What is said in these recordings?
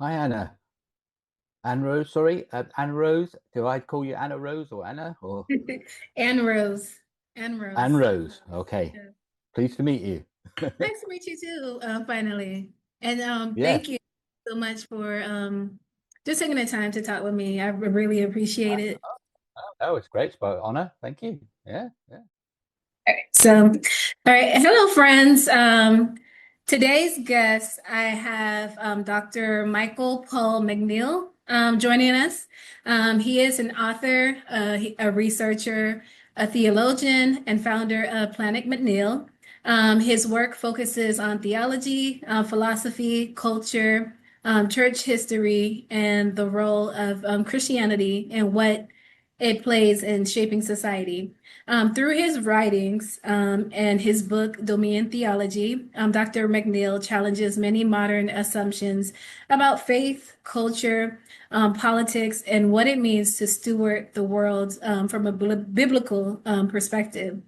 Hi, Anna. Anne Rose, sorry. Anne Rose. Do I call you Anna Rose or Anna or And Rose. And Anne Rose. Rose? Okay. Yeah. Pleased to meet you. Nice to meet you too, finally. And Yes. thank you so much for just taking the time to talk with me. I really appreciate it. Oh, it's great. It's my honor. Thank you. Yeah. Yeah. So, all right. Hello, friends. Today's guest, I have Dr. Michael Pòl Macneil joining us. He is an author, a researcher, a theologian, and founder of Planet Macneil. His work focuses on theology, philosophy, culture, church history, and the role of Christianity and what it plays in shaping society. Through his writings and his book, Dominion Theology, Dr. Macneil challenges many modern assumptions about faith, culture, politics, and what it means to steward the world from a biblical perspective.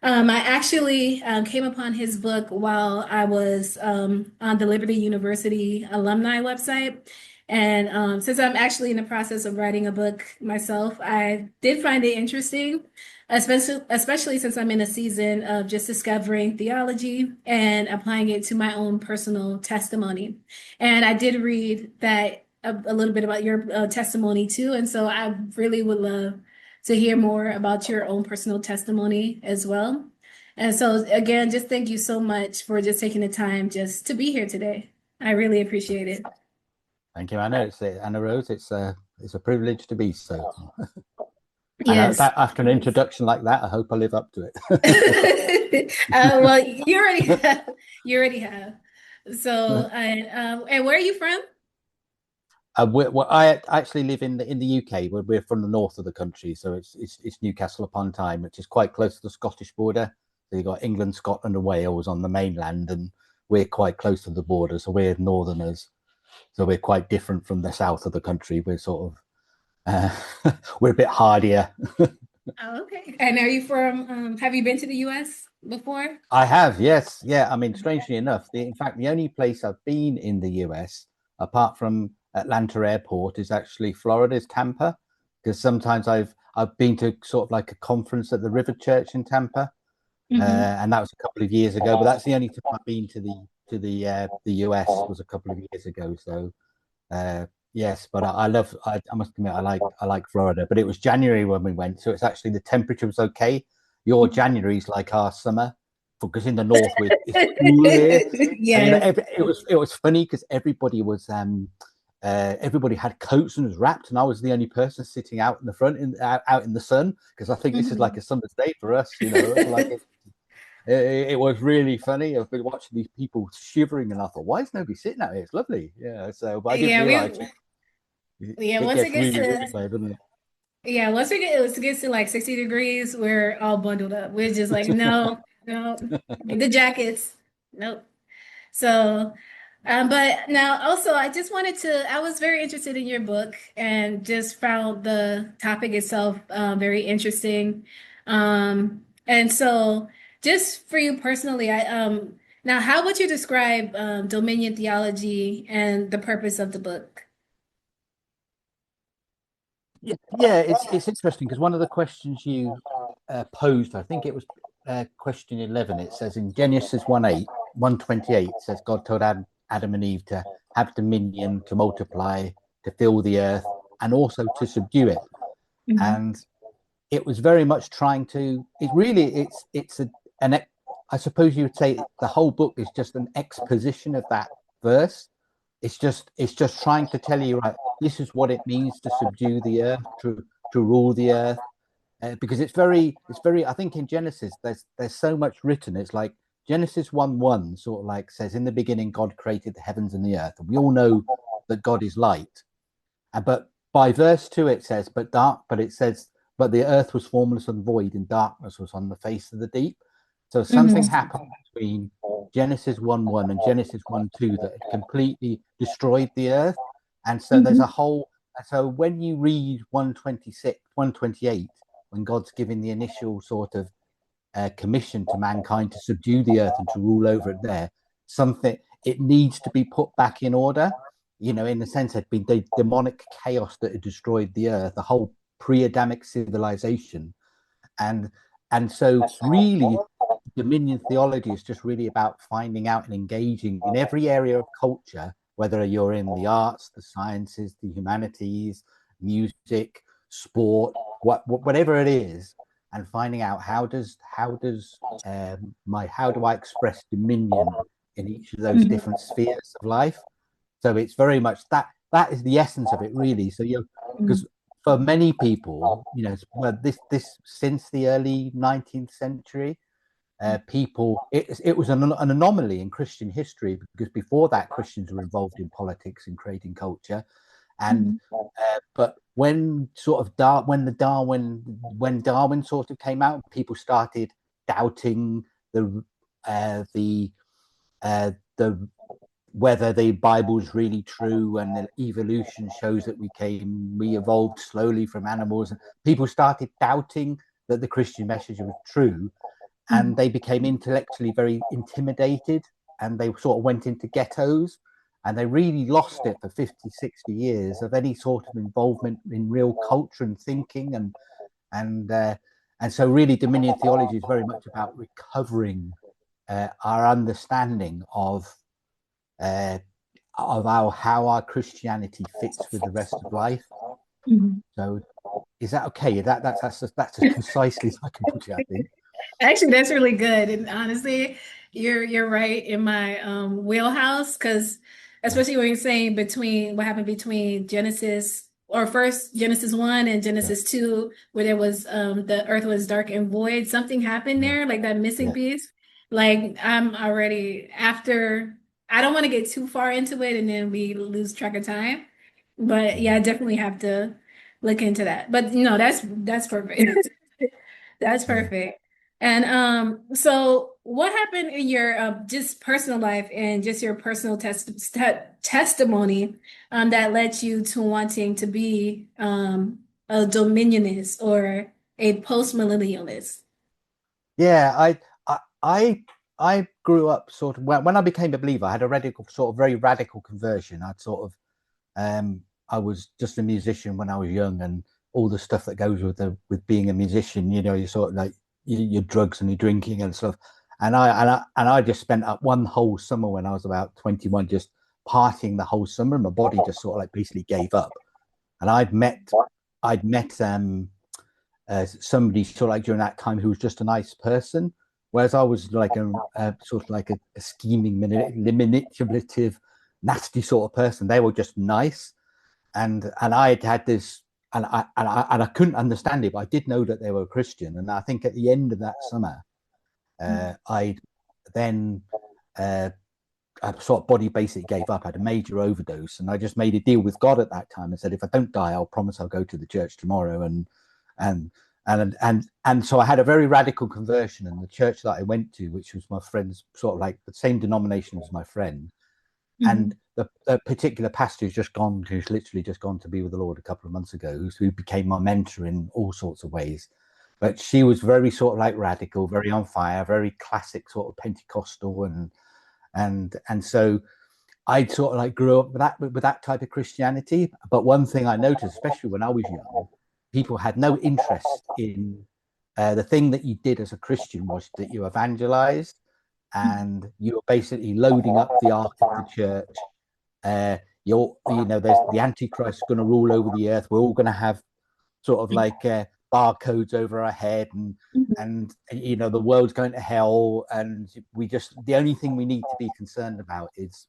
I actually came upon his book while I was on the Liberty University alumni website. And since I'm actually in the process of writing a book myself, I did find it interesting, especially since I'm in a season of just discovering theology and applying it to my own personal testimony. And I did read that a little bit about your testimony too. And so I really would love to hear more about your own personal testimony as well. And so again, just thank you so much for just taking the time just to be here today. I really appreciate it. Thank you, Anna. It's Anna Rose. It's a privilege to be so. And Yes. that after an introduction like that, I hope I live up to it. Well, you already have. You already have. So, and where are you from? Well, I actually live in the UK. We're from the north of the country, so it's Newcastle upon Tyne, which is quite close to the Scottish border. So you've got England, Scotland, and Wales on the mainland, and we're quite close to the border. So we're northerners. So we're quite different from the south of the country. We're sort of we're a bit hardier. Oh, okay. And are you from, have you been to the US before? I have, yes, yeah. I mean, strangely enough, in fact, the only place I've been in the US, apart from Atlanta Airport, is actually Florida's Tampa, because sometimes I've been to sort of like a conference at the River Church in Tampa, Hmm. and that was a couple of years ago. But that's the only time I've been to the US was a couple of years ago. So yes, but I must admit I like Florida. But it was January when we went, so it's actually the temperature was okay. Your January is like our summer, because in the north it's cool here, and Yes. it was funny because everybody had coats and was wrapped, and I was the only person sitting out in the front out in the sun because I think this is like Mhm. a summer's day for us, like it was really funny. I've been watching these people shivering, and I thought, why is nobody sitting out here? It's lovely, yeah. So, but I didn't Yeah, realize yeah, it once it gets gets really, really to, bad, doesn't it? once it gets to like 60 degrees, we're all bundled up. We're just like, no, no, get the jackets. Nope. So, but now also, I was very interested in your book and just found the topic itself very interesting. And so, just for you personally, now, how would you describe dominion theology and the purpose of the book? Yeah, it's interesting because one of the questions you posed, I think it was question 11. It says in Genesis 1:8, 1:28, it says God told Adam and Eve to have dominion, to multiply, to fill the earth, and also to subdue it. Mhm. And it was very much trying to. It really, it's an. I suppose you would say the whole book is just an exposition of that verse. It's just trying to tell you, right, this is what it means to subdue the earth, to rule the earth, because it's very. I think in Genesis there's so much written. It's like Genesis 1:1 sort of like says, in the beginning God created the heavens and the earth, and we all know that God is light. But by verse 2 it says, but the earth was formless and void, and darkness was on the face of the deep. So something Mhm. happened between Genesis 1:1 and Genesis 1:2 that had completely destroyed the earth. And so there's a Mhm. whole. So when you read 126, 128, when God's giving the initial sort of commission to mankind to subdue the earth and to rule over it, there, something, it needs to be put back in order. in a sense, had been the demonic chaos that had destroyed the earth, the whole pre-Adamic civilization. And so really dominion theology is just really about finding out and engaging in every area of culture, whether you're in the arts, the sciences, the humanities, music, sport, whatever it is, and finding out how do I express dominion in each of those different spheres of life. So it's very much that is the essence of it, really. So because for many people, this since the early 19th century, people, it was an anomaly in Christian history, because before that, Christians were involved in politics and creating culture. And but when Darwin sort of came out, people started doubting the whether the Bible's really true, and the evolution shows that we evolved slowly from animals, and people started doubting that the Christian message was true, and they became intellectually very intimidated, and they sort of went into ghettos, and they really lost it for 50, 60 years of any sort of involvement in real culture and thinking, and so really dominion theology is very much about recovering our understanding of how our Christianity fits with the rest of life. So is that okay? That's as concisely as I can put it, I think. Actually, that's really good. And honestly, you're right in my wheelhouse, because especially when you're saying what happened between Genesis 1 and Genesis 2, where there was the earth was dark and void, something happened there, like that missing piece. Like I'm already after, I don't want to get too far into it and then we lose track of time. But yeah, I definitely have to look into that. But that's perfect. That's perfect. And so what happened in your just personal life and just your personal testimony that led you to wanting to be a dominionist or a postmillennialist? Yeah, I grew up sort of when I became a believer. I had a very radical conversion. I was just a musician when I was young, and all the stuff that goes with being a musician. You sort of like your drugs and your drinking and stuff. And I just spent up one whole summer when I was about 21, just partying the whole summer, and my body just sort of like basically gave up. And I'd met somebody sort of like during that time who was just a nice person, whereas I was like a sort of like a scheming, manipulative, nasty sort of person. They were just nice, and I had this, and I couldn't understand it, but I did know that they were Christian. And I think at the end of that summer, I sort of body basically gave up. I had a major overdose, and I just made a deal with God at that time and said, if I don't die, I'll promise I'll go to the church tomorrow. And so I had a very radical conversion, and the church that I went to, which was my friend's sort of like the same denomination as my friend, and the particular pastor who's literally just gone to be with the Lord a couple of months ago, who became my mentor in all sorts of ways. But she was very sort of like radical, very on fire, very classic sort of Pentecostal, and so I sort of like grew up with that type of Christianity. But one thing I noticed, especially when I was young, people had no interest in the thing that you did as a Christian was that you evangelized, and you're basically loading up the ark of the church. There's the Antichrist going to rule over the earth. We're all going to have sort of like barcodes over our head, and the world's going to hell, and the only thing we need to be concerned about is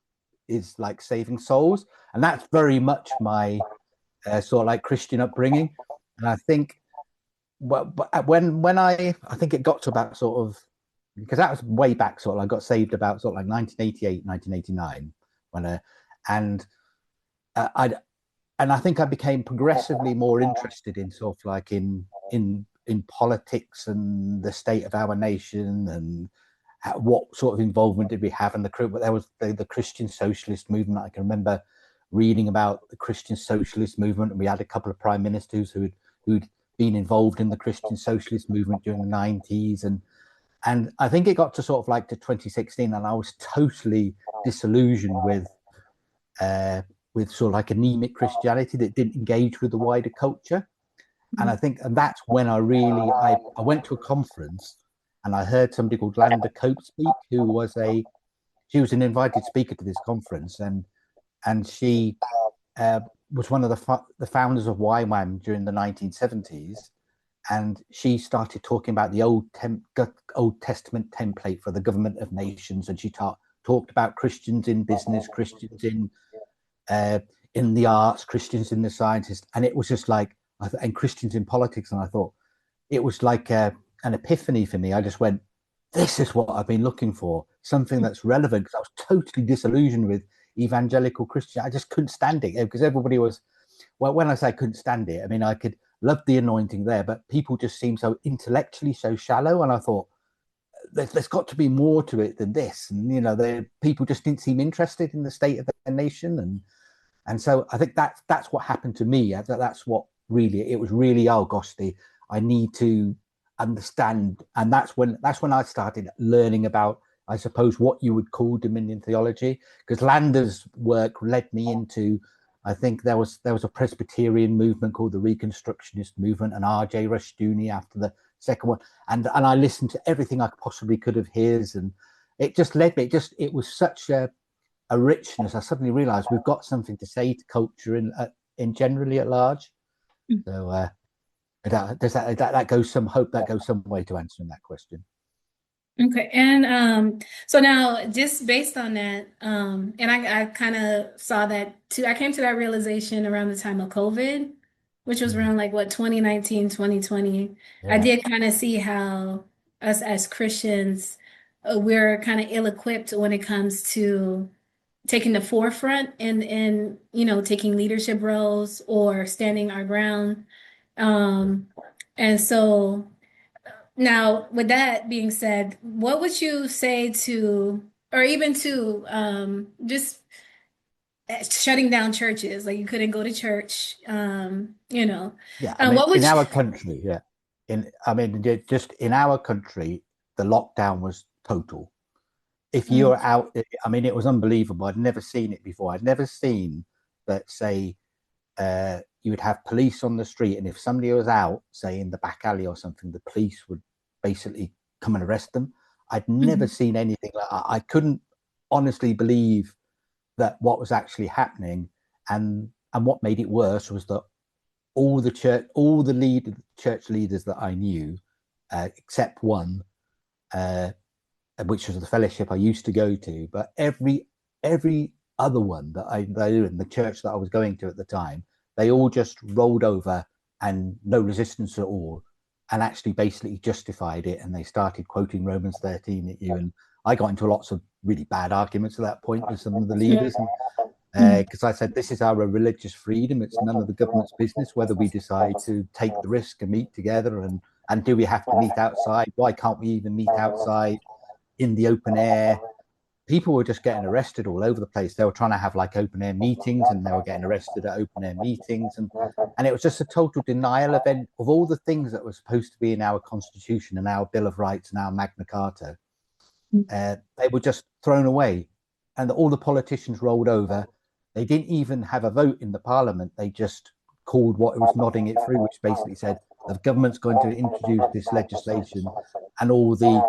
like saving souls. And that's very much my sort of like Christian upbringing. And I think when I think it got to about sort of, because that was way back, sort of I got saved about sort of like 1988, 1989, and I think I became progressively more interested in sort of like in politics and the state of our nation, and what sort of involvement did we have in there was the Christian socialist movement. I can remember reading about the Christian socialist movement, and we had a couple of prime ministers who'd been involved in the Christian socialist movement during the 90s, and I think it got to sort of like to 2016, and I was totally disillusioned with with sort of like anemic Christianity that didn't engage with the wider culture. And I think, and that's when I went to a conference and I heard somebody called Landa Cope speak, who was she was an invited speaker to this conference, and she was one of the founders of YWAM during the 1970s, and she started talking about the Old Testament template for the government of nations, and she talked about Christians in business, Christians in the arts, Christians in the sciences, and it was just like, and Christians in politics, and I thought it was like an epiphany for me. I just went, this is what I've been looking for, something that's relevant, because I was totally disillusioned with evangelical Christian. I just couldn't stand it, because everybody was, well, when I say I couldn't stand it, I mean, I could love the anointing there, but people just seem so intellectually so shallow, and I thought there's got to be more to it than this. And people just didn't seem interested in the state of their nation, and so I think that's what happened to me. That's what really, it was really, oh gosh, I need to understand. And that's when I started learning about, I suppose, what you would call dominion theology, because Landa's work led me into, I think there was a Presbyterian movement called the Reconstructionist movement, and R.J. Rushdoony after the second one, and I listened to everything I possibly could of his, and it just led me. It was such a richness. I suddenly realized we've got something to say to culture in generally at large. So that goes some way to answering that question. Okay, and so now, just based on that, and I kind of saw that too. I came to that realization around the time of COVID, which was around like 2019, 2020. Yeah. I did kind of see how us as Christians, we're kind of ill-equipped when it comes to taking the forefront and taking leadership roles or standing our ground. And so now, with that being said, what would you say to, or even to, just shutting down churches? Like, you couldn't go to church, Yeah, in our country, yeah. Just in our country, the lockdown was total. If you're out, it was unbelievable. I'd never seen it before. I'd never seen that, say, you would have police on the street, and if somebody was out, say in the back alley or something, the police would basically come and arrest them. I'd never seen anything like that. I couldn't honestly believe that what was actually happening, and what made it worse was that all the church leaders that I knew, except one, which was the fellowship I used to go to, but every other one that I knew in the church that I was going to at the time, they all just rolled over and no resistance at all, and actually basically justified it, and they started quoting Romans 13 at you. And I got into lots of really bad arguments at that point with some of the leaders, because I said, this is our religious freedom. It's none of the government's business whether we decide to take the risk and meet together, and do we have to meet outside? Why can't we even meet outside in the open air? People were just getting arrested all over the place. They were trying to have like open air meetings, and they were getting arrested at open air meetings, and it was just a total denial of all the things that were supposed to be in our Constitution and our Bill of Rights and our Magna Carta. They were just thrown away, and all the politicians rolled over. They didn't even have a vote in the Parliament. They just called what it was nodding it through, which basically said the government's going to introduce this legislation, and all the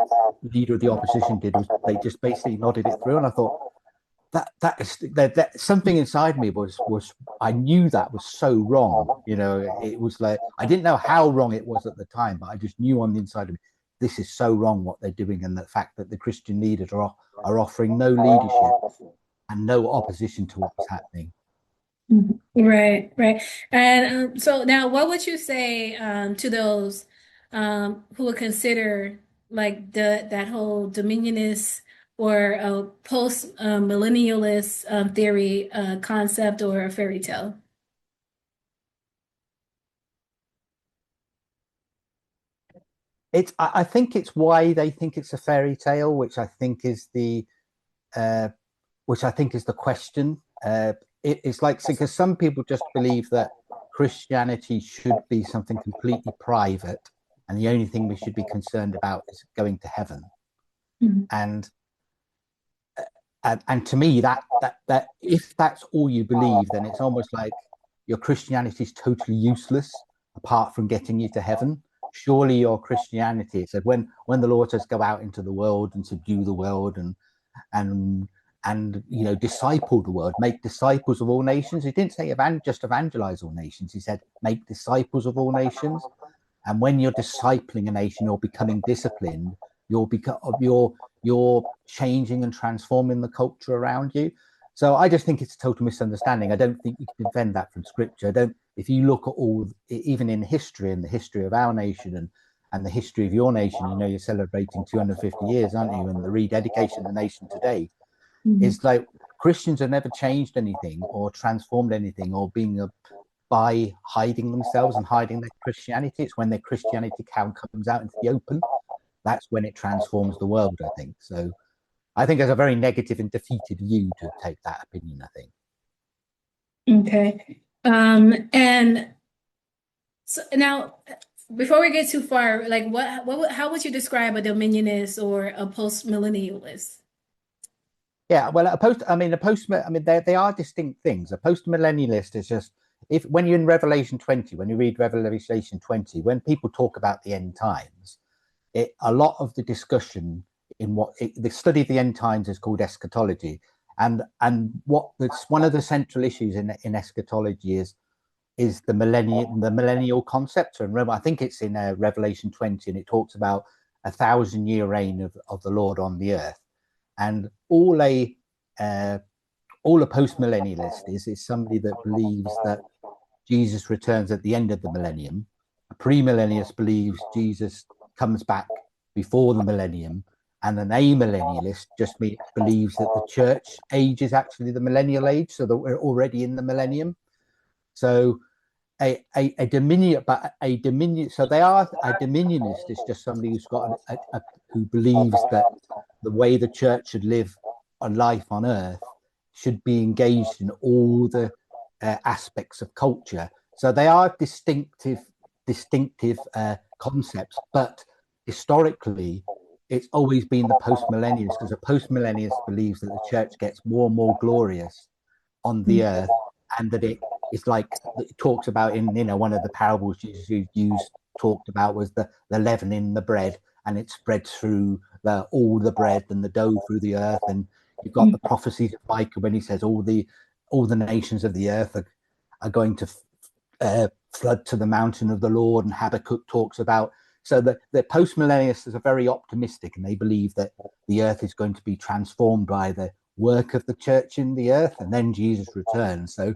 leader of the opposition did was they just basically nodded it through. And I thought that something inside me was I knew that was so wrong. It was like, I didn't know how wrong it was at the time, but I just knew on the inside of me, this is so wrong what they're doing, and the fact that the Christian leaders are offering no leadership and no opposition to what's happening. Right. And so now, what would you say to those who would consider like that whole dominionist or post-millennialist theory concept or a fairy tale? I think it's why they think it's a fairy tale, which I think is the question. It's like, because some people just believe that Christianity should be something completely private, and the only thing we should be concerned about is going to heaven. And and to me, that if that's all you believe, then it's almost like your Christianity is totally useless apart from getting you to heaven. Surely your Christianity said when the Lord says go out into the world and subdue the world and disciple the world, make disciples of all nations. He didn't say just evangelize all nations. He said make disciples of all nations. And when you're discipling a nation, you're becoming disciplined. You're changing and transforming the culture around you. So I just think it's a total misunderstanding. I don't think you can defend that from scripture. If you look at all, even in history and the history of our nation and the history of your nation, you're celebrating 250 years, aren't you? And the rededication of the nation today is like Christians have never changed anything or transformed anything or by hiding themselves and hiding their Christianity. It's when their Christianity comes out into the open, that's when it transforms the world, I think. So I think it's a very negative and defeated view to take that opinion, I think. Okay. And so now, before we get too far, like how would you describe a dominionist or a postmillennialist? Yeah, well, they are distinct things. A postmillennialist is just when you're in Revelation 20, when you read Revelation 20, when people talk about the end times, a lot of the discussion the study of the end times is called eschatology, and one of the central issues in eschatology is the millennial concept. And remember, I think it's in Revelation 20, and it talks about 1,000-year reign of the Lord on the earth. And all a postmillennialist is somebody that believes that Jesus returns at the end of the millennium. A premillennialist believes Jesus comes back before the millennium, and an amillennialist just believes that the church age is actually the millennial age, so that we're already in the millennium. So a dominionist is just somebody who's got who believes that the way the church should live a life on earth should be engaged in all the aspects of culture. So they are distinctive concepts, but historically it's always been the postmillennialist, because a postmillennialist believes that the church gets more and more glorious on the earth, and that it's like it talks about in one of the parables Jesus talked about was the leaven in the bread, and it spreads through all the bread and the dough through the earth. And you've got the prophecies of Micah when he says all the nations of the earth are going to flood to the mountain of the Lord, and Habakkuk talks about. So the postmillennialists are very optimistic, and they believe that the earth is going to be transformed by the work of the church in the earth, and then Jesus returns. So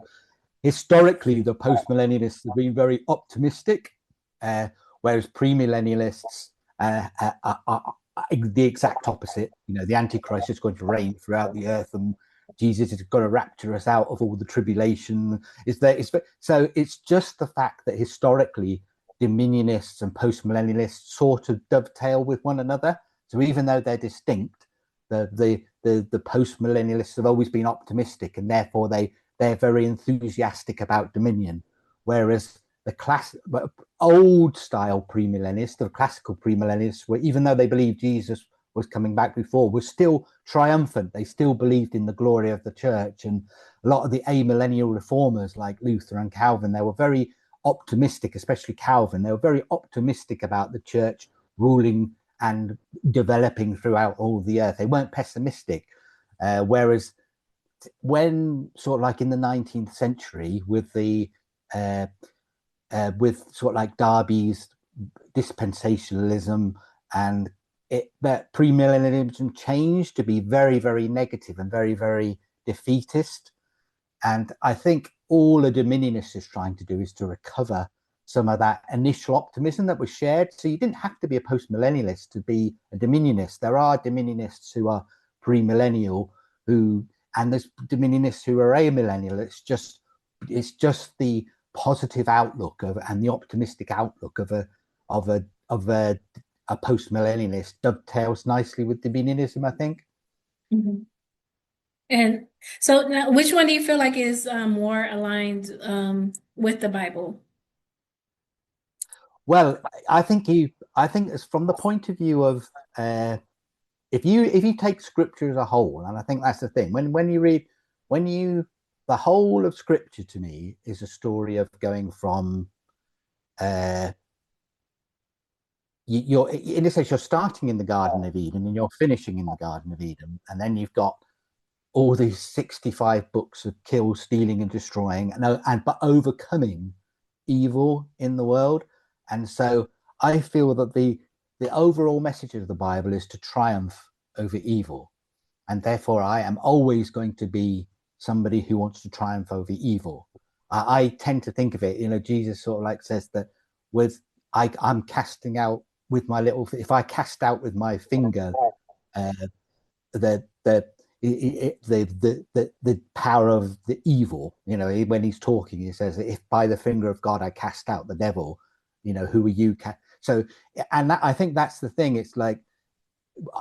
historically, the postmillennialists have been very optimistic, whereas premillennialists are the exact opposite. The Antichrist is going to reign throughout the earth, and Jesus is going to rapture us out of all the tribulation. So it's just the fact that historically dominionists and postmillennialists sort of dovetail with one another. So even though they're distinct, the postmillennialists have always been optimistic, and therefore they're very enthusiastic about dominion, whereas the old style premillennialists, the classical premillennialists, were, even though they believed Jesus was coming back before, were still triumphant. They still believed in the glory of the church. And a lot of the amillennial reformers like Luther and Calvin, they were very optimistic, especially Calvin. They were very optimistic about the church ruling and developing throughout all the earth. They weren't pessimistic. Whereas when sort of like in the 19th century with sort of like Darby's dispensationalism, and that premillennialism changed to be very, very negative and very, very defeatist. And I think all a dominionist is trying to do is to recover some of that initial optimism that was shared. So you didn't have to be a postmillennialist to be a dominionist. There are dominionists who are premillennial, and there's dominionists who are amillennial. It's just the positive outlook and the optimistic outlook of a postmillennialist dovetails nicely with dominionism, I think. Mm-hmm. And so now, which one do you feel like is more aligned with the Bible? Well, I think it's from the point of view of if you take scripture as a whole, and I think that's the thing, the whole of scripture to me is a story of going from you're in a sense you're starting in the Garden of Eden and you're finishing in the Garden of Eden, and then you've got all these 65 books of kill, stealing, and destroying, but overcoming evil in the world. And so I feel that the overall message of the Bible is to triumph over evil, and therefore I am always going to be somebody who wants to triumph over evil. I tend to think of it, Jesus sort of like says that I'm casting out with my if I cast out with my finger the power of the evil, when he's talking, he says, if by the finger of God I cast out the devil, who are you? So, and I think that's the thing. It's like,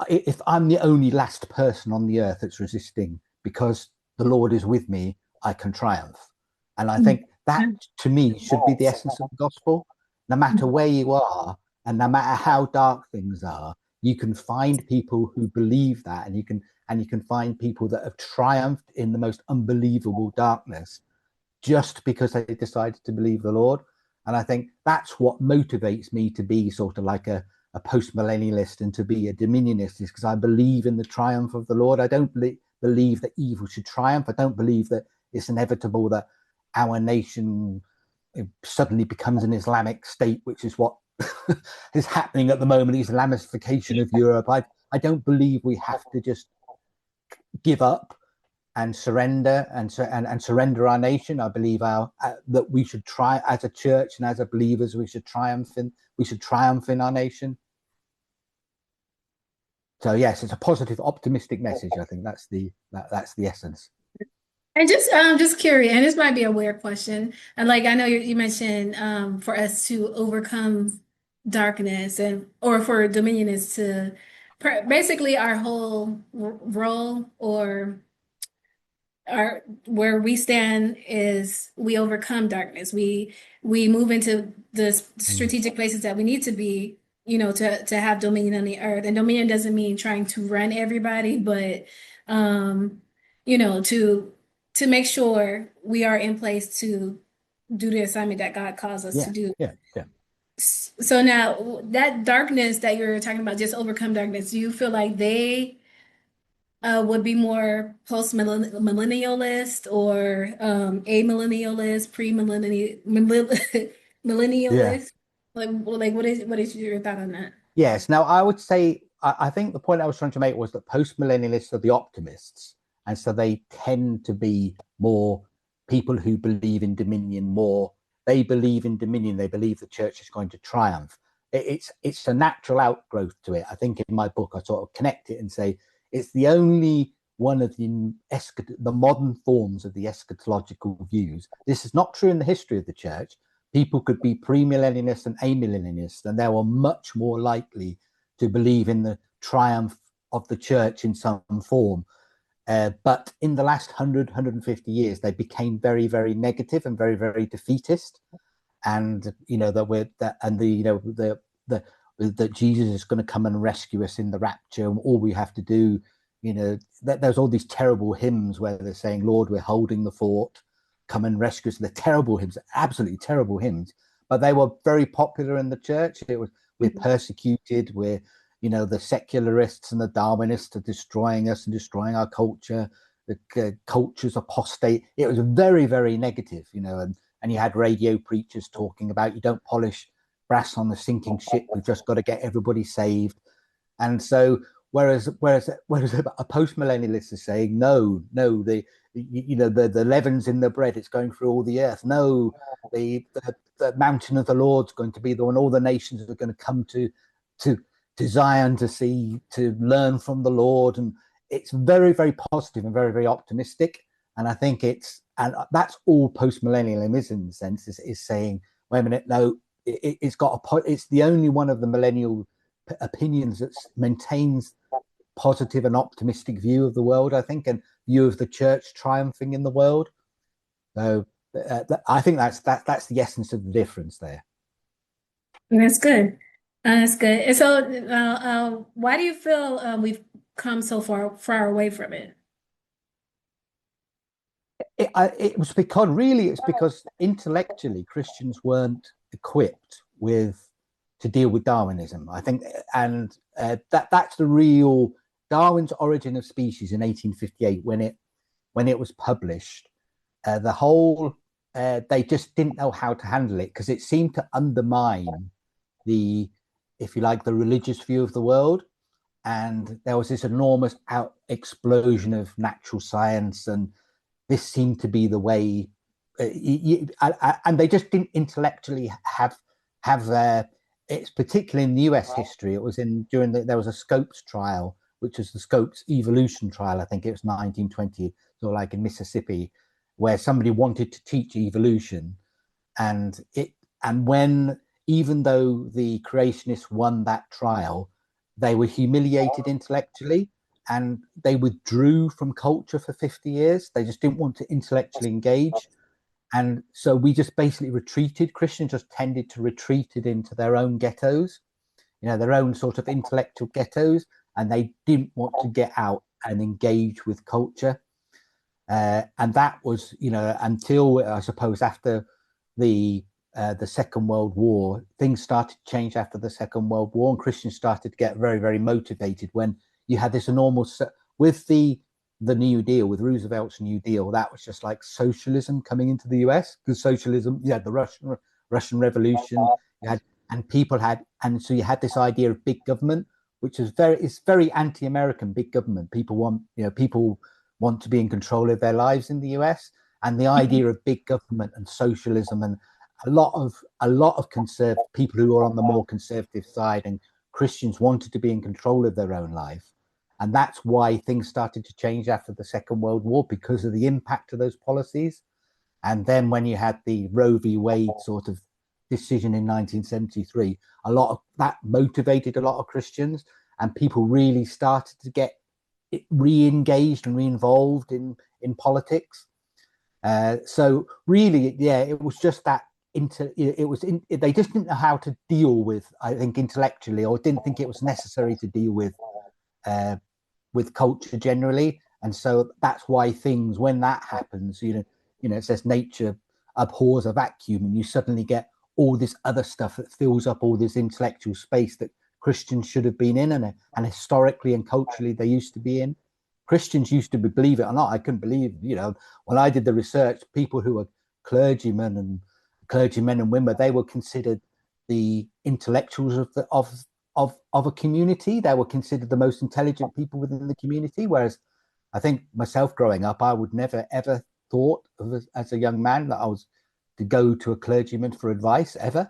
if I'm the only last person on the earth that's resisting, because the Lord is with me, I can triumph. And I think that, to me, should be the essence of the gospel. No matter where you are, and no matter how dark things are, you can find people who believe that, and you can find people that have triumphed in the most unbelievable darkness just because they decided to believe the Lord. And I think that's what motivates me to be sort of like a post-millennialist and to be a dominionist, is because I believe in the triumph of the Lord. I don't believe that evil should triumph. I don't believe that it's inevitable that our nation suddenly becomes an Islamic state, which is what is happening at the moment, the Islamicification of Europe. I don't believe we have to just give up and surrender and surrender our nation. I believe that we should try, as a church and as a believers, we should triumph in our nation. So yes, it's a positive, optimistic message. I think that's the essence. And just curious, and this might be a weird question. And like, I know you mentioned for us to overcome darkness, or for dominionists to basically our whole role, or where we stand is we overcome darkness. We move into the strategic places that we need to be, to have dominion on the earth. And dominion doesn't mean trying to run everybody, but to make sure we are in place to do the assignment that God calls us to do. Yeah. So now that darkness that you're talking about, just overcome darkness, do you feel like they would be more post-millennialist or amillennialist, millennialist? Like what is your thought on that? Yes. Now, I would say, I think the point I was trying to make was that post-millennialists are the optimists. And so they tend to be more people who believe in dominion more. They believe in dominion. They believe the church is going to triumph. It's a natural outgrowth to it. I think in my book, I sort of connect it and say it's the only one of the modern forms of the eschatological views. This is not true in the history of the church. People could be premillennialists and amillennialists, and they were much more likely to believe in the triumph of the church in some form. But in the last 150 years, they became very, very negative and very, very defeatist. And that Jesus is going to come and rescue us in the rapture, and all we have to do, there's all these terrible hymns where they're saying, "Lord, we're holding the fort, come and rescue us." They're terrible hymns, absolutely terrible hymns. But they were very popular in the church. We're persecuted. The secularists and the Darwinists are destroying us and destroying our culture. The culture's apostate. It was very, very negative, and you had radio preachers talking about, you don't polish brass on the sinking ship. We've just got to get everybody saved. And so, whereas a post-millennialist is saying, no, the leaven's in the bread, it's going through all the earth. No, the mountain of the Lord's going to be the one all the nations are going to come to Zion to learn from the Lord. And it's very, very positive and very, very optimistic. And I think that's all post-millennialism is, in the sense, is saying, wait a minute, no, it's the only one of the millennial opinions that maintains positive and optimistic view of the world, I think, and view of the church triumphing in the world. So I think that's the essence of the difference there. That's good. That's good. And so, why do you feel come so far away from it? It was because intellectually Christians weren't equipped to deal with Darwinism, I think, and that's the real Darwin's Origin of Species in 1858 when it was published. They just didn't know how to handle it because it seemed to undermine if you like, the religious view of the world. And there was this enormous explosion of natural science, and this seemed to be the way. And they just didn't intellectually have it's particularly in the US history. It was there was a Scopes trial, which was the Scopes evolution trial. I think it was 1920, sort of like in Mississippi, where somebody wanted to teach evolution, and even though the creationists won that trial, they were humiliated intellectually, and they withdrew from culture for 50 years. They just didn't want to intellectually engage. And so we just basically retreated. Christians just tended to retreat into their own ghettos, their own sort of intellectual ghettos, and they didn't want to get out and engage with culture. And that was, until I suppose after the Second World War, things started to change after the Second World War, and Christians started to get very, very motivated when you had this enormous, with the New Deal, with Roosevelt's New Deal, that was just like socialism coming into the US, because socialism, you had the Russian Revolution, so you had this idea of big government, which is very anti-American. Big government. People want to be in control of their lives in the US, and the idea of big government and socialism, and a lot of conservative people who are on the more conservative side and Christians wanted to be in control of their own life. And that's why things started to change after the Second World War, because of the impact of those policies. And then when you had the Roe v. Wade sort of decision in 1973, a lot of that motivated a lot of Christians, and people really started to get re-engaged and re-involved in politics. So really, it was just that they just didn't know how to deal with, I think, intellectually, or didn't think it was necessary to deal with culture generally. And so that's why things, when that happens, it says nature abhors a vacuum, and you suddenly get all this other stuff that fills up all this intellectual space that Christians should have been in, and historically and culturally they used to be in. Christians used to be, believe it or not, I couldn't believe, when I did the research, people who were clergymen and women, they were considered the intellectuals of a community. They were considered the most intelligent people within the community. Whereas I think myself growing up, I would never ever thought of as a young man that I was to go to a clergyman for advice ever.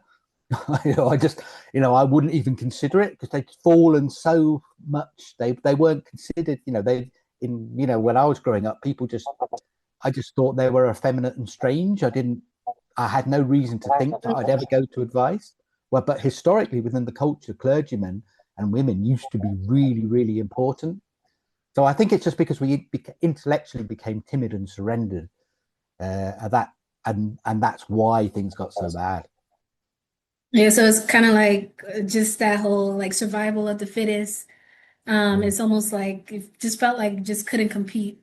I wouldn't even consider it, because they'd fallen so much. They weren't considered. When I was growing up, I just thought they were effeminate and strange. I had no reason to think that I'd ever go to advice. Well, but historically within the culture, clergymen and women used to be really, really important. So I think it's just because we intellectually became timid and surrendered at that, and that's why things got so bad. Yeah, so it's kind of like just that whole like survival of the fittest. It's almost like it just felt like just couldn't compete.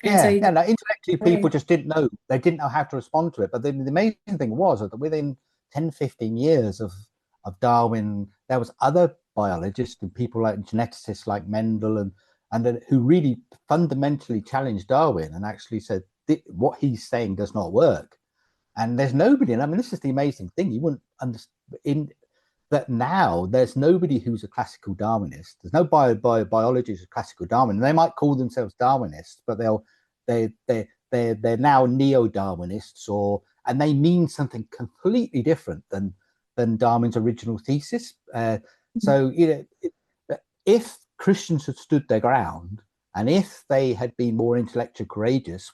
And so intellectually people just didn't know. They didn't know how to respond to it. But the amazing thing was that within 10, 15 years of Darwin, there was other biologists and people like geneticists like Mendel and who really fundamentally challenged Darwin and actually said what he's saying does not work. And there's nobody, and I mean, this is the amazing thing, you wouldn't understand that now there's nobody who's a classical Darwinist. There's no biologist who's a classical Darwin. They might call themselves Darwinists, but they're now neo-Darwinists, and they mean something completely different than Darwin's original thesis. So if Christians had stood their ground, and if they had been more intellectually courageous,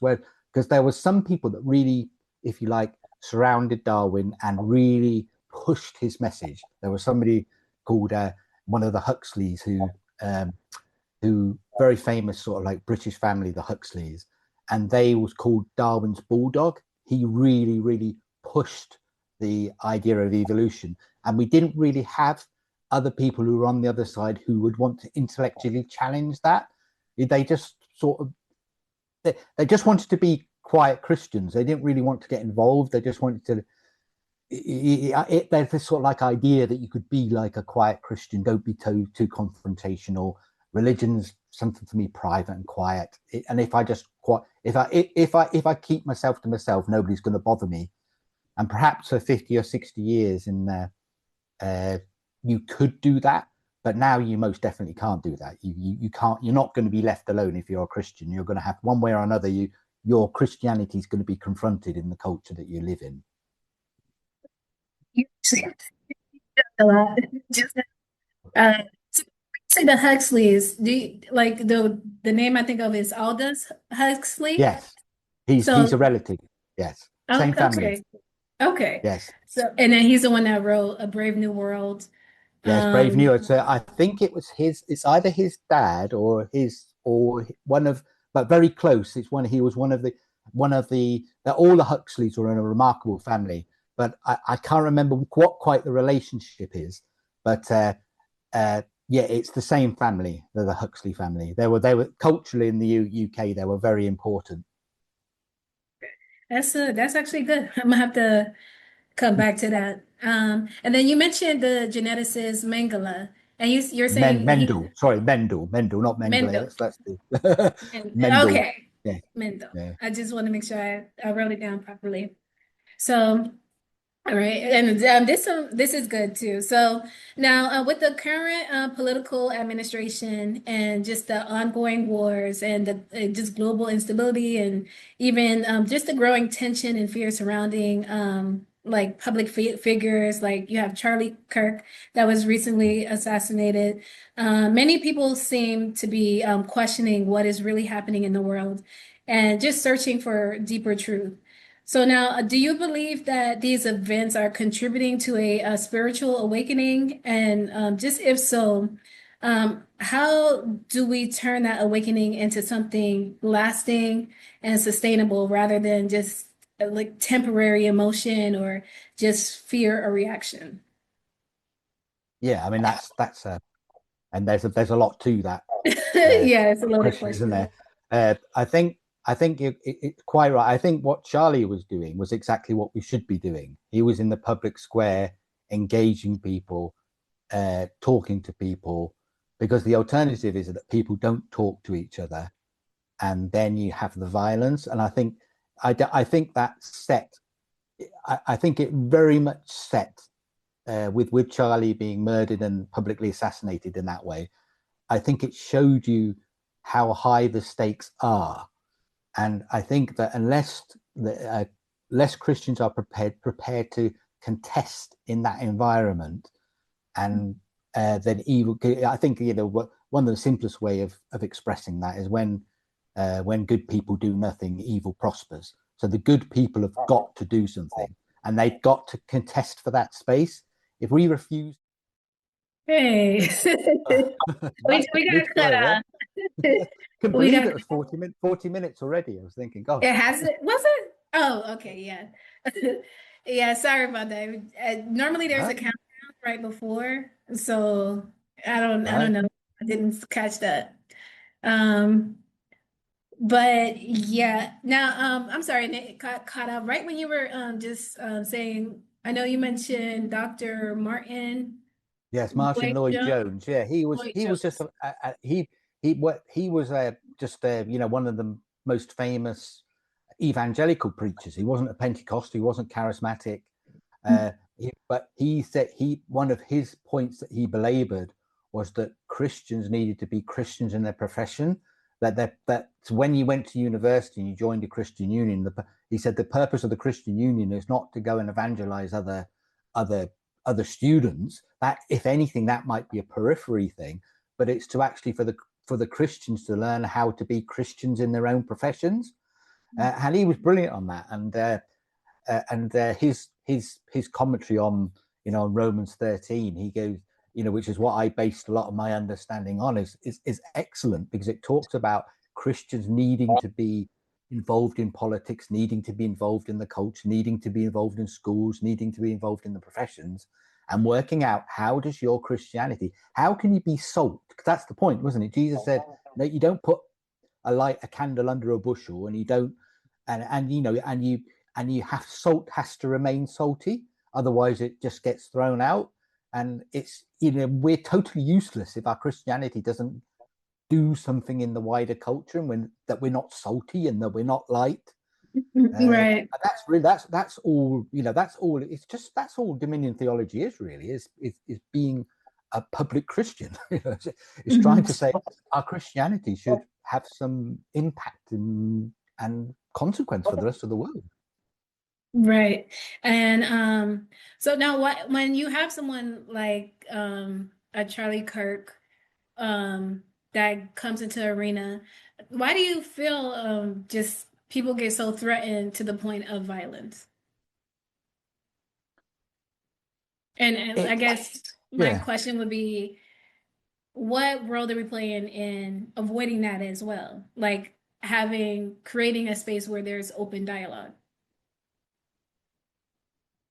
because there was some people that really, if you like, surrounded Darwin and really pushed his message. There was somebody called one of the Huxleys who very famous sort of like British family, the Huxleys, and they was called Darwin's bulldog. He really, really pushed the idea of evolution, and we didn't really have other people who were on the other side who would want to intellectually challenge that. They just sort of, they just wanted to be quiet Christians. They didn't really want to get involved. They just wanted to, there's this sort of like idea that you could be like a quiet Christian, don't be too confrontational. Religion's something for me private and quiet. And if I just if I keep myself to myself, nobody's going to bother me. And perhaps for 50 or 60 years in there, you could do that, but now you most definitely can't do that. You can't. You're not going to be left alone if you're a Christian. You're going to have, one way or another, your Christianity is going to be confronted in the culture that you live in. A lot. Just say the Huxleys. Do you, like the name I think of is Aldous Huxley? Yes, he's a relative. Yes, same family. Okay. Yes. So, and then he's the one that wrote A Brave New World. Yes, Brave New World. So I think it was his. It's either his dad or one of, but very close. It's one. He was one of the. All the Huxleys were in a remarkable family, but I can't remember what quite the relationship is. But yeah, it's the same family. They're the Huxley family. They were culturally in the UK. They were very important. That's actually good. I'm gonna have to come back to that. And then you mentioned the geneticist Mengele, and you're saying Mendel. Sorry, Mendel, not Mengele. Mendel. That's the Mendel. Okay. Yeah. Mendel. Yeah. I just want to make sure I wrote it down properly. So, all right, and this is good too. So now with the current political administration and just the ongoing wars and the just global instability and even just the growing tension and fear surrounding like public figures, like you have Charlie Kirk that was recently assassinated. Many people seem to be questioning what is really happening in the world and just searching for deeper truth. So now, do you believe that these events are contributing to a spiritual awakening? And just if so, how do we turn that awakening into something lasting and sustainable rather than just like temporary emotion or just fear or reaction? Yeah, I mean that's and there's a lot to that. Yeah, it's a loaded Question, question. isn't there? I think it's quite right. I think what Charlie was doing was exactly what we should be doing. He was in the public square, engaging people, talking to people, because the alternative is that people don't talk to each other, and then you have the violence. And I think that set. I think it very much set with Charlie being murdered and publicly assassinated in that way. I think it showed you how high the stakes are. And I think that unless less Christians are prepared to contest in that environment, and then evil. I think one of the simplest way of expressing that is when good people do nothing, evil prospers. So the good people have got to do something, and they've got to contest for that space. If we refuse, Hey, we got cut off. Can believe it was 40 minutes already. I was thinking, gosh. It has it, was it? Oh, okay, yeah. Yeah, sorry about that. Normally there's a countdown right before, so I don't know. I didn't catch that. But yeah. Now, I'm sorry, Nick, caught up right when you were just saying, I know you mentioned Dr. Martin. Yes, Martin Lloyd-Jones. Yeah, he was just one of the most famous evangelical preachers. He wasn't a Pentecost, he wasn't charismatic, but he said one of his points that he belabored was that Christians needed to be Christians in their profession. That when you went to university and you joined a Christian union, he said the purpose of the Christian union is not to go and evangelize other students. That, if anything, that might be a periphery thing, but it's to actually for the Christians to learn how to be Christians in their own professions. And he was brilliant on that. And his commentary on Romans 13, he goes, which is what I based a lot of my understanding on, is excellent, because it talks about Christians needing to be involved in politics, needing to be involved in the culture, needing to be involved in schools, needing to be involved in the professions. and working out, how does your Christianity, how can you be salt? Because that's the point, wasn't it? Jesus said, no, you don't put a candle under a bushel, and you don't, and you know, and you have, salt has to remain salty, otherwise it just gets thrown out. And it's, you know, we're totally useless if our Christianity doesn't do something in the wider culture, and that we're not salty and that we're not light. Right. That's really, that's all, you know, that's all. It's just, that's all Dominion theology is really, is being a public Christian. It's trying to say our Christianity should have some impact and consequence for the rest of the world. Right. And so now when you have someone like a Charlie Kirk that comes into the arena, why do you feel just people get so threatened to the point of violence? And I guess my question would be, what role are we playing in avoiding that as well? Like creating a space where there's open dialogue.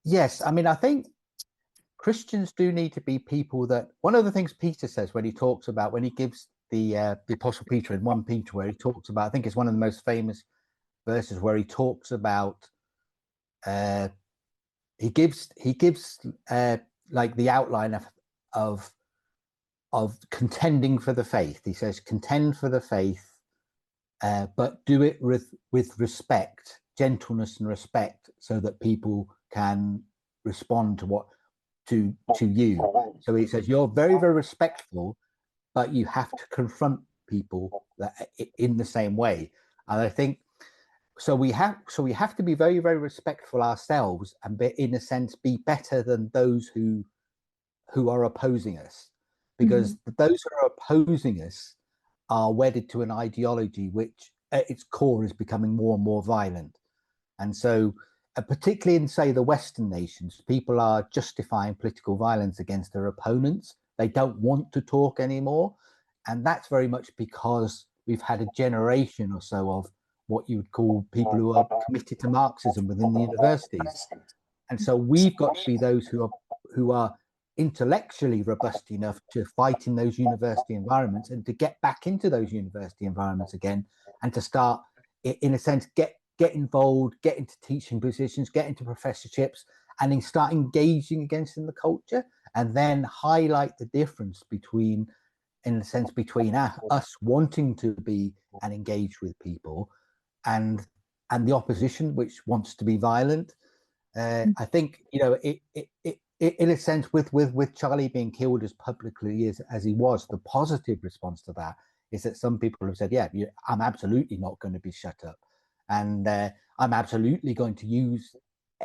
Yes, I mean, I think Christians do need to be people that, one of the things Peter says when he talks about, when he gives the Apostle Peter in 1 Peter, where he talks about, I think it's one of the most famous verses where he talks about, he gives like the outline of contending for the faith. He says, contend for the faith, but do it with respect, gentleness and respect, so that people can respond to you. So he says, you're very, very respectful, but you have to confront people in the same way. And I think so we have to be very, very respectful ourselves, and in a sense be better than those who are opposing us, because those who are opposing us are wedded to an ideology which at its core is becoming more and more violent. And so particularly in, say, the Western nations, people are justifying political violence against their opponents. They don't want to talk anymore. And that's very much because we've had a generation or so of what you would call people who are committed to Marxism within the universities. And so we've got to be those who are intellectually robust enough to fight in those university environments, and to get back into those university environments again, and to start, in a sense, get involved, get into teaching positions, get into professorships, and then start engaging against in the culture, and then highlight the difference between, in a sense, between us wanting to be and engage with people, and the opposition, which wants to be violent. I think, you know, it in a sense, with Charlie being killed as publicly as he was, the positive response to that is that some people have said, yeah, I'm absolutely not going to be shut up. And I'm absolutely going to use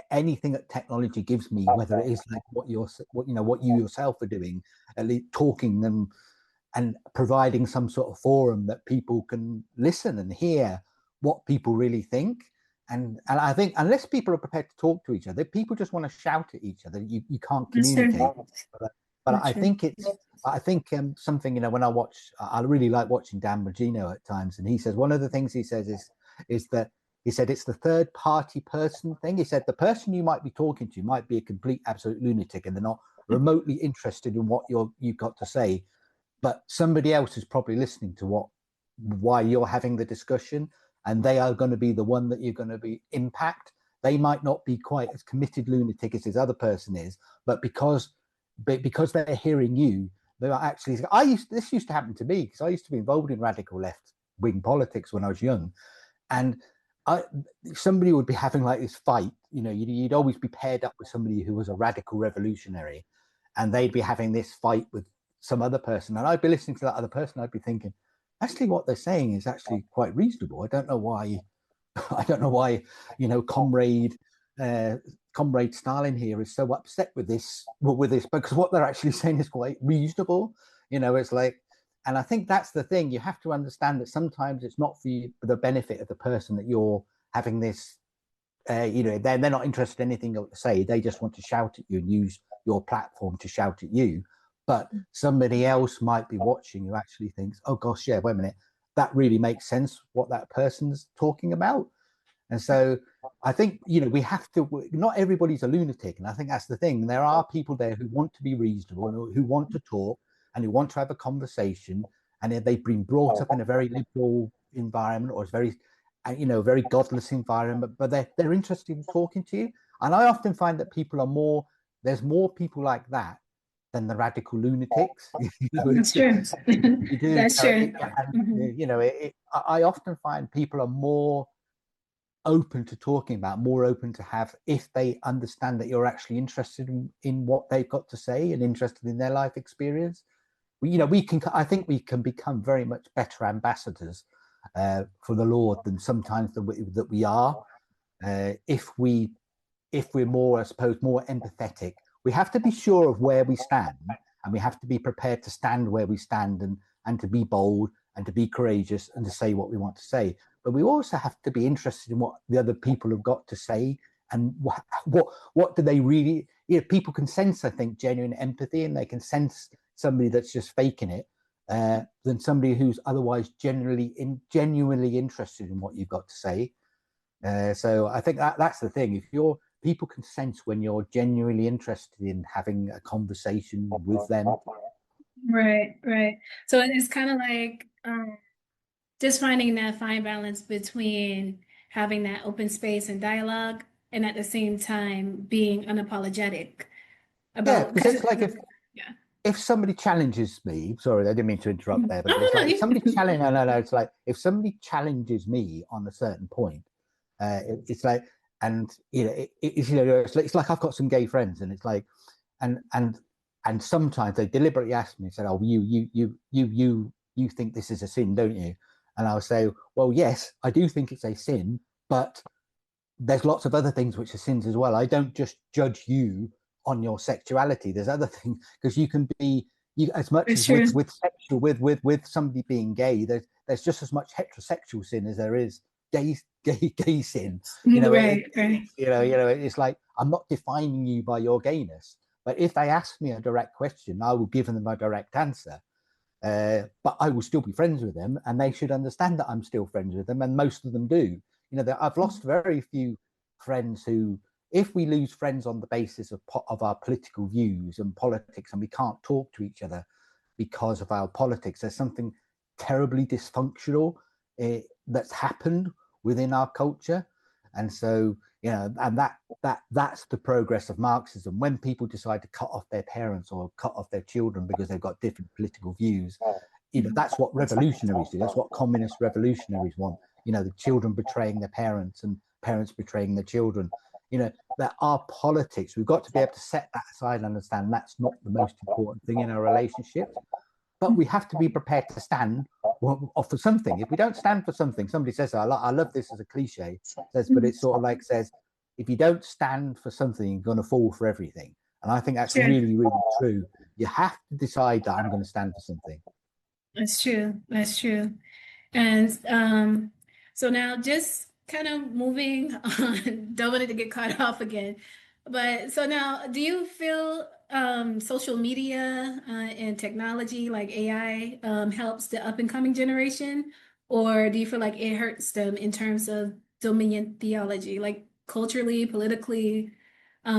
anything that technology gives me, whether it is like what you yourself are doing, at least talking them and providing some sort of forum that people can listen and hear what people really think. And I think unless people are prepared to talk to each other, people just want to shout at each other. You can't communicate. But I think something, you know, when I really like watching Dan Bongino at times, and he says, one of the things he says is that he said it's the third party person thing. He said the person you might be talking to might be a complete absolute lunatic, and they're not remotely interested in what you've got to say, but somebody else is probably listening to why you're having the discussion, and they are going to be the one that you're going to be impact. They might not be quite as committed lunatic as this other person is, but because they're hearing you, they are actually. This used to happen to me, because I used to be involved in radical left wing politics when I was young, and somebody would be having like this fight. You know, you'd always be paired up with somebody who was a radical revolutionary, and they'd be having this fight with some other person, and I'd be listening to that other person. I'd be thinking, actually, what they're saying is actually quite reasonable. I don't know why, you know, comrade Stalin here is so upset with this, because what they're actually saying is quite reasonable. You know, it's like, and I think that's the thing. You have to understand that sometimes it's not for the benefit of the person that you're having this. You know, they're not interested in anything to say. They just want to shout at you and use your platform to shout at you. But somebody else might be watching who actually thinks, oh gosh, yeah, wait a minute, that really makes sense what that person's talking about. And so I think, we have to, not everybody's a lunatic. And I think that's the thing. There are people there who want to be reasonable and who want to talk and who want to have a conversation. And they've been brought up in a very liberal environment, or it's very, very godless environment, but they're interested in talking to you. And I often find that there's more people like that than the radical lunatics. That's true. That's true. I often find people are more open to talking about, more open to have, if they understand that you're actually interested in what they've got to say and interested in their life experience. I think we can become very much better ambassadors for the Lord than sometimes that we are, if we're more, I suppose, more empathetic. We have to be sure of where we stand, and we have to be prepared to stand where we stand, and to be bold and to be courageous and to say what we want to say. But we also have to be interested in what the other people have got to say, and what do they really. People can sense, I think, genuine empathy, and they can sense somebody that's just faking it, than somebody who's otherwise genuinely interested in what you've got to say. So I think that's the thing. If people can sense when you're genuinely interested in having a conversation with them. Right. So it's kind of like just finding that fine balance between having that open space and dialogue, and at the same time being unapologetic about. Because it's like if somebody challenges me, sorry, I didn't mean to interrupt there, but it's like if somebody it's like if somebody challenges me on a certain point, it's like, and it's like I've got some gay friends, and it's like, and sometimes they deliberately ask me, say, "Oh, you think this is a sin, don't you?" And I'll say, "Well, yes, I do think it's a sin, but there's lots of other things which are sins as well. I don't just judge you on your sexuality. There's other things, because you can be as much as with somebody being gay. There's just as much heterosexual sin as there is gay sin. Right. It's like, I'm not defining you by your gayness, but if they ask me a direct question, I will give them a direct answer. But I will still be friends with them, and they should understand that I'm still friends with them, and most of them do. I've lost very few friends who, if we lose friends on the basis of our political views and politics, and we can't talk to each other because of our politics, there's something terribly dysfunctional that's happened within our culture. And so, and that's the progress of Marxism. When people decide to cut off their parents or cut off their children because they've got different political views, that's what revolutionaries do. That's what communist revolutionaries want. The children betraying their parents and parents betraying their children. That our politics, we've got to be able to set that aside and understand that's not the most important thing in our relationships. But we have to be prepared to stand for something. If we don't stand for something, somebody says, I love this as a cliche, but it's sort of like says, if you don't stand for something, you're going to fall for everything. And I think that's really, really true. You have to decide that I'm going to stand for something. That's true. And so now just kind of moving on, don't want it to get cut off again. But so now, do you feel social media and technology like AI helps the up and coming generation, or do you feel like it hurts them in terms of dominion theology, like culturally, politically,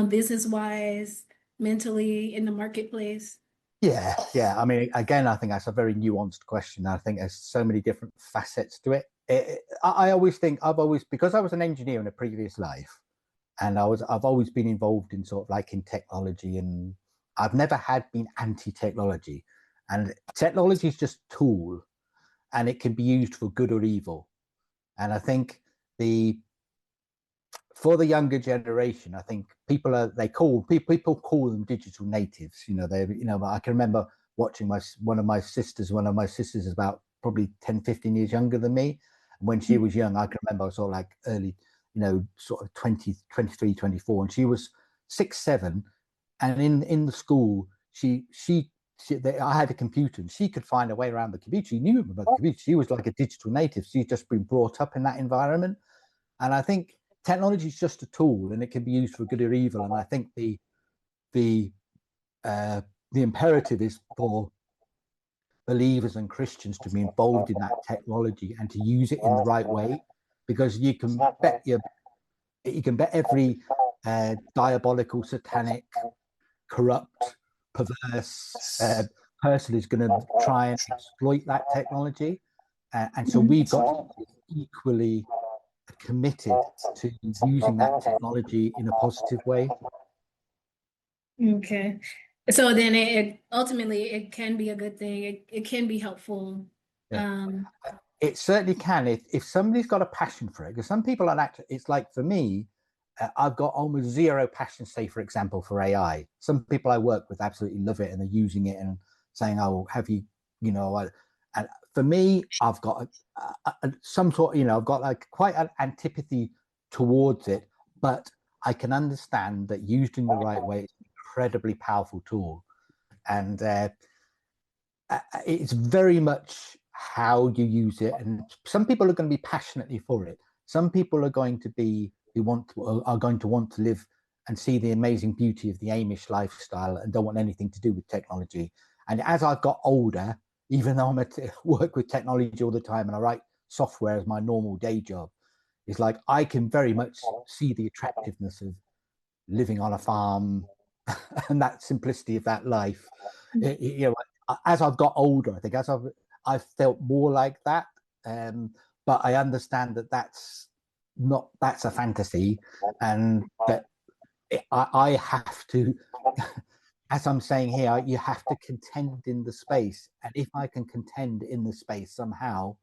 business-wise, mentally, in the marketplace? Yeah. I mean, again, I think that's a very nuanced question. I think there's so many different facets to it. I always think because I was an engineer in a previous life, and I've always been involved in sort of like in technology, and I've never been anti-technology. And technology is just a tool, and it can be used for good or evil. And I think for the younger generation, I think people call them digital natives. I can remember watching one of my sisters is about probably 10, 15 years younger than me. And when she was young, I can remember sort of like early, sort of 20, 23, 24, and she was 6, 7. And in the school, I had a computer, and she could find a way around the computer. She knew about the computer. She was like a digital native. She'd just been brought up in that environment. And I think technology is just a tool, and it can be used for good or evil. And I think the imperative is for believers and Christians to be involved in that technology and to use it in the right way. because you can bet every diabolical, satanic, corrupt, perverse person is going to try and exploit that technology, and so we've got to be equally committed to using that technology in a positive way. Okay. So then it ultimately it can be a good thing. It can be helpful. Yeah. It certainly can if somebody's got a passion for it. Because some people are actually, it's like for me, I've got almost zero passion, say, for example, for AI. Some people I work with absolutely love it and they're using it and saying, oh, have you, and for me, I've got some sort, I've got like quite an antipathy towards it, but I can understand that used in the right way, it's an incredibly powerful tool. And it's very much how you use it. And some people are going to be passionately for it. Some people are going to be, are going to want to live and see the amazing beauty of the Amish lifestyle and don't want anything to do with technology. And as I've got older, even though I'm at work with technology all the time and I write software as my normal day job, it's like I can very much see the attractiveness of living on a farm and that simplicity of that life. As I've got older, I think I've felt more like that. But I understand that that's a fantasy, and that I have to, as I'm saying here, you have to contend in the space. And if I can contend in the space somehow,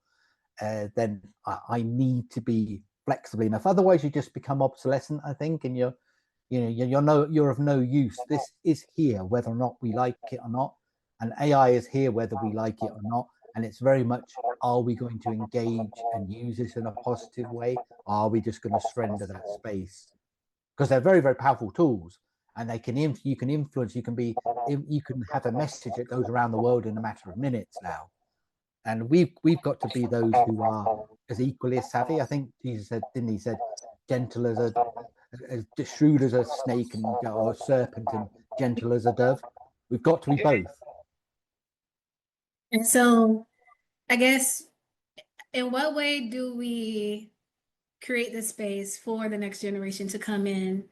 then I need to be flexible enough. Otherwise, you just become obsolescent, I think, and you're of no use. This is here, whether or not we like it or not. And AI is here whether we like it or not. And it's very much, are we going to engage and use this in a positive way? Or are we just going to surrender that space? Because they're very, very powerful tools, and you can influence, you can have a message that goes around the world in a matter of minutes now. And we've got to be those who are as equally as savvy. I think Jesus said, didn't he, said, gentle as shrewd as a snake or a serpent and gentle as a dove. We've got to be both. And so I guess, in what way do we create the space for the next generation to come in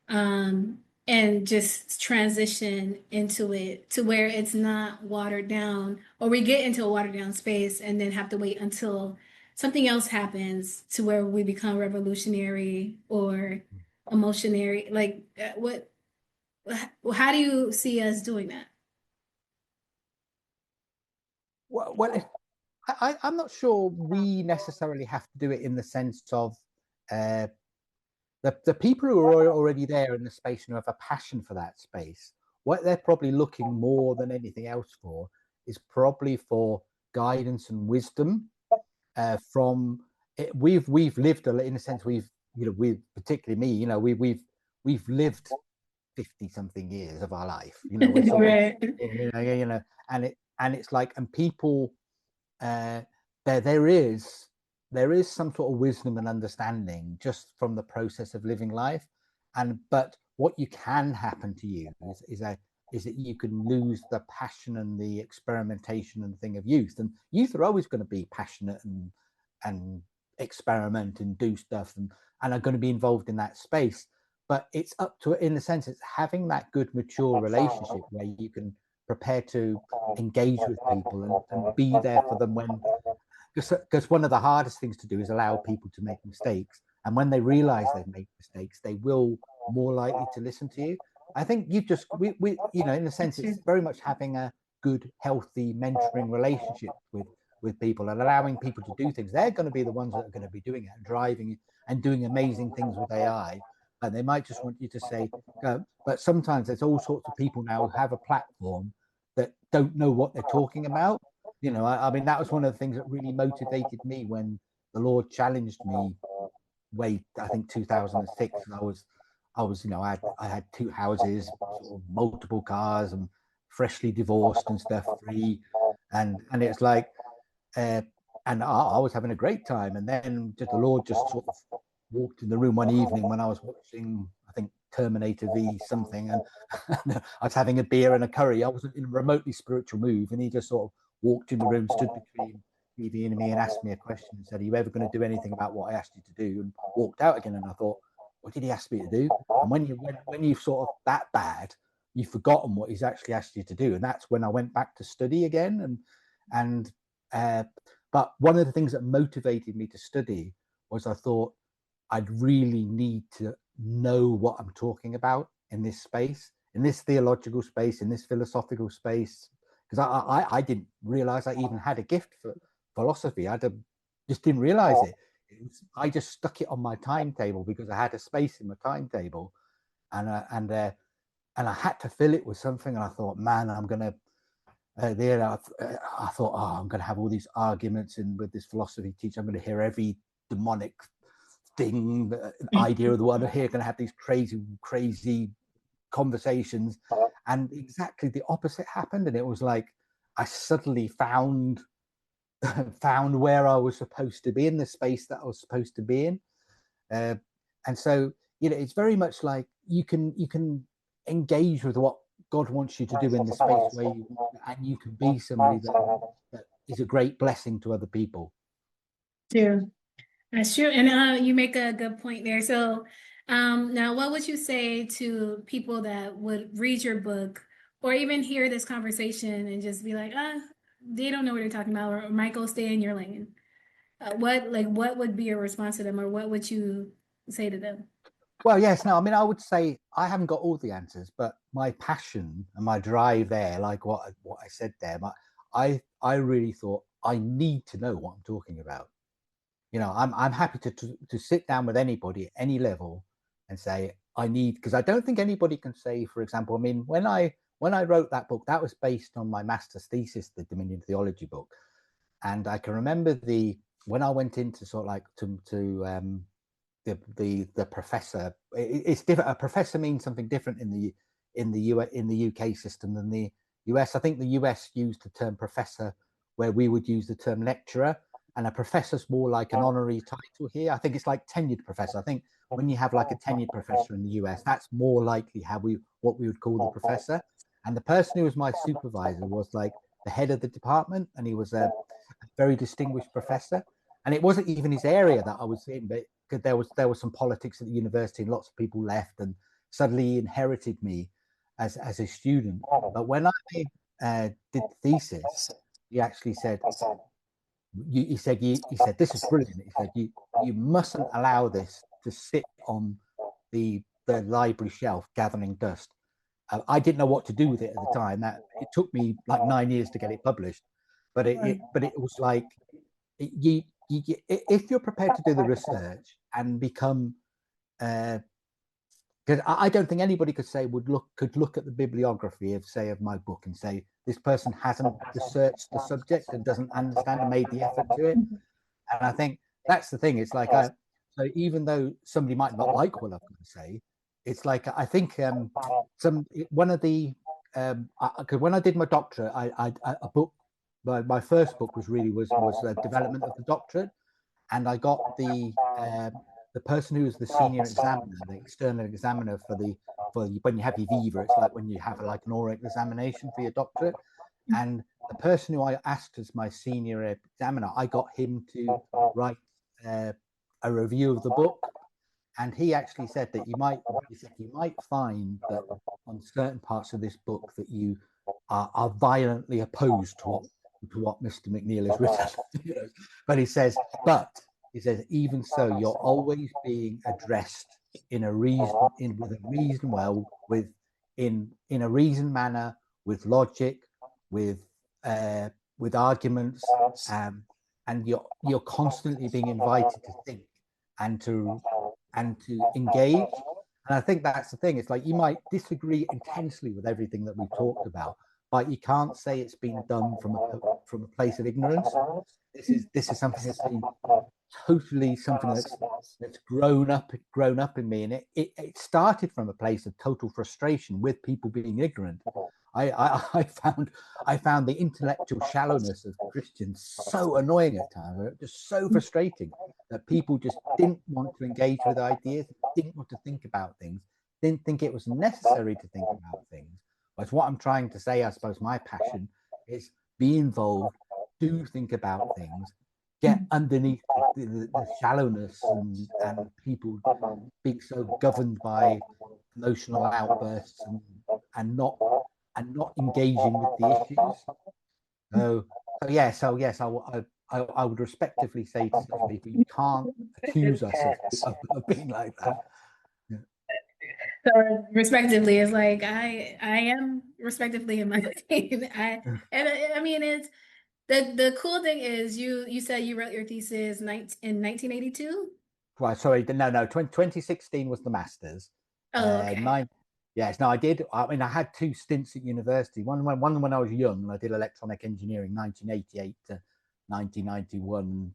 and just transition into it to where it's not watered down, or we get into a watered down space and then have to wait until something else happens to where we become revolutionary or emotionary? Like, how do you see us doing that? Well, I'm not sure we necessarily have to do it in the sense of the people who are already there in the space and who have a passion for that space. What they're probably looking more than anything else for is probably for guidance and wisdom from it. We've lived in a sense. We've particularly me. We've lived 50-something years of our life. Right. And it's like, and people, there is some sort of wisdom and understanding just from the process of living life. But what you can happen to you is that you can lose the passion and the experimentation and the thing of youth. And youth are always going to be passionate and experiment and do stuff and are going to be involved in that space. But it's up to, in a sense, it's having that good, mature relationship where you can prepare to engage with people and be there for them when, because one of the hardest things to do is allow people to make mistakes. And when they realize they've made mistakes, they will more likely to listen to you. I think we in a sense, it's very much having a good, healthy mentoring relationship with people and allowing people to do things. They're going to be the ones that are going to be doing it and driving and doing amazing things with AI. And they might just want you to say, but sometimes there's all sorts of people now who have a platform that don't know what they're talking about. I mean, that was one of the things that really motivated me when the Lord challenged me I think 2006. And I had 2 houses, sort of multiple cars, and freshly divorced and stuff, free. And it's like, and I was having a great time. And then the Lord just sort of walked in the room one evening when I was watching, I think, Terminator V something, and I was having a beer and a curry. I wasn't in a remotely spiritual mood, and he just sort of walked in the room, stood between TV in me and asked me a question and said, "Are you ever going to do anything about what I asked you to do?" And walked out again. And I thought, what did he ask me to do? And when you've sort of that bad, you've forgotten what he's actually asked you to do. And that's when I went back to study again. But one of the things that motivated me to study was I thought I'd really need to know what I'm talking about in this space, in this theological space, in this philosophical space, because I didn't realize I even had a gift for philosophy. Just didn't realize it. I just stuck it on my timetable because I had a space in my timetable, and I had to fill it with something. And I thought, man, I'm gonna. I thought, oh, I'm gonna have all these arguments and with this philosophy teacher, I'm gonna hear every demonic thing, idea of the world. Here, going to have these crazy conversations, and exactly the opposite happened. And it was like I suddenly found where I was supposed to be in the space that I was supposed to be in. And so, it's very much like you can engage with what God wants you to do in the space where and you can be somebody that is a great blessing to other people. Yeah. That's true. And you make a good point there. So now what would you say to people that would read your book or even hear this conversation and just be like, they don't know what they're talking about, or Michael, stay in your lane? What would be your response to them, or what would you say to them? Well, yes, no, I mean, I would say I haven't got all the answers, but my passion and my drive there, like what I said there, I really thought I need to know what I'm talking about. I'm happy to sit down with anybody at any level and say I need, because I don't think anybody can say, for example, I mean, when I wrote that book, that was based on my master's thesis, the Dominion Theology book, and I can remember when I went into sort of like to the professor. It's different. A professor means something different in the UK system than the US. I think the US used the term professor where we would use the term lecturer. And a professor's more like an honorary title here. I think it's like tenured professor. I think when you have like a tenured professor in the US, that's more likely what we would call the professor. And the person who was my supervisor was like the head of the department, and he was a very distinguished professor. And it wasn't even his area that I was in, but there was some politics at the university, and lots of people left, and suddenly he inherited me as a student. But when I did the thesis, he actually said, he said, this is brilliant. He said, you mustn't allow this to sit on the library shelf gathering dust. I didn't know what to do with it at the time. It took me like 9 years to get it published, but it was like, if you're prepared to do the research and become, because I don't think anybody could look at the bibliography of my book and say this person hasn't researched the subject and doesn't understand and made the effort to it. And I think that's the thing. It's like so even though somebody might not like what I'm going to say, it's like I think one of the because when I did my doctorate, a book. My first book was the development of the doctorate, and I got the person who was the senior examiner, the external examiner for when you have your viva, it's like when you have like an oral examination for your doctorate. And the person who I asked as my senior examiner, I got him to write a review of the book, and he actually said that you might find that on certain parts of this book that you are violently opposed to what Mr. Macneil has written. But he says, even so, you're always being addressed in a reasoned manner, with logic, with arguments, and you're constantly being invited to think and to engage. And I think that's the thing. It's like you might disagree intensely with everything that we've talked about, but you can't say it's been done from a place of ignorance. This is something that's been totally something that's grown up in me, and it started from a place of total frustration with people being ignorant. I found the intellectual shallowness of Christians so annoying at times, just so frustrating, that people just didn't want to engage with ideas, didn't want to think about things, didn't think it was necessary to think about things. But what I'm trying to say, I suppose my passion is be involved, do think about things, get underneath the shallowness and people being so governed by emotional outbursts and not engaging with the issues. So yes, I would respectively say to such people, you can't accuse us of being like that. Yeah. So respectively, it's like I am respectively in my opinion. I mean it's the cool thing is you said you wrote your thesis in 1982. Right, sorry, no, 2016 was the master's. Oh, okay. Yes, no, I did. I mean, I had 2 stints at university. One when I was young, and I did electronic engineering, 1988 to 1991.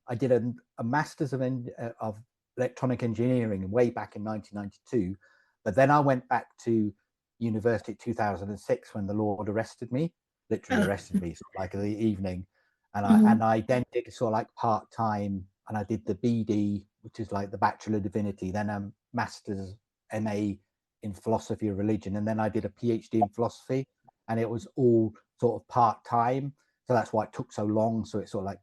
I did a master's of electronic engineering way back in 1992, but then I went back to university in 2006 when the Lord arrested me, literally arrested me, sort of like in the evening, and I then did sort of like part time, and I did the BD, which is like the Bachelor of Divinity, then a master's MA in philosophy of religion, and then I did a PhD in philosophy, and it was all sort of part time, so that's why it took so long. So it sort of like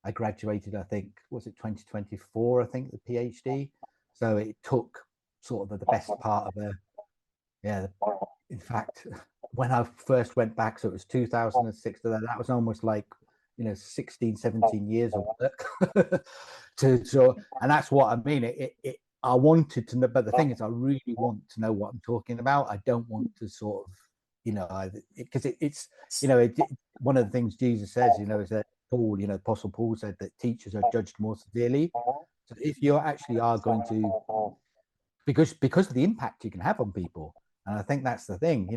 I graduated, I think, was it 2024, I think, the PhD. So it took sort of the best part of in fact, when I first went back, so it was 2006, that was almost like, 16, 17 years of work. And that's what I mean. I wanted to know, but the thing is, I really want to know what I'm talking about. I don't want to sort of, because it's, one of the things Jesus says, is that Paul, Apostle Paul said that teachers are judged more severely. So if you actually are going to, because of the impact you can have on people, and I think that's the thing,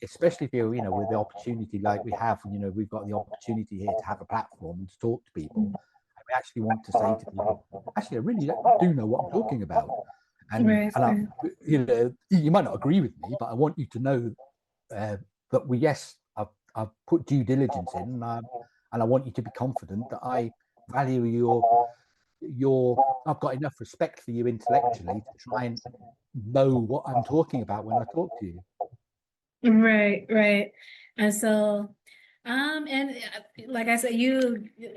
especially if you're, with the opportunity like we have, we've got the opportunity here to have a platform and to talk to people. I actually want to say to people, actually, I really do know what I'm talking about. And you might not agree with me, but I want you to know that I've put due diligence in, and I want you to be confident that I value I've got enough respect for you intellectually to try and know what I'm talking about when I talk to you. Right. And so, and like I said,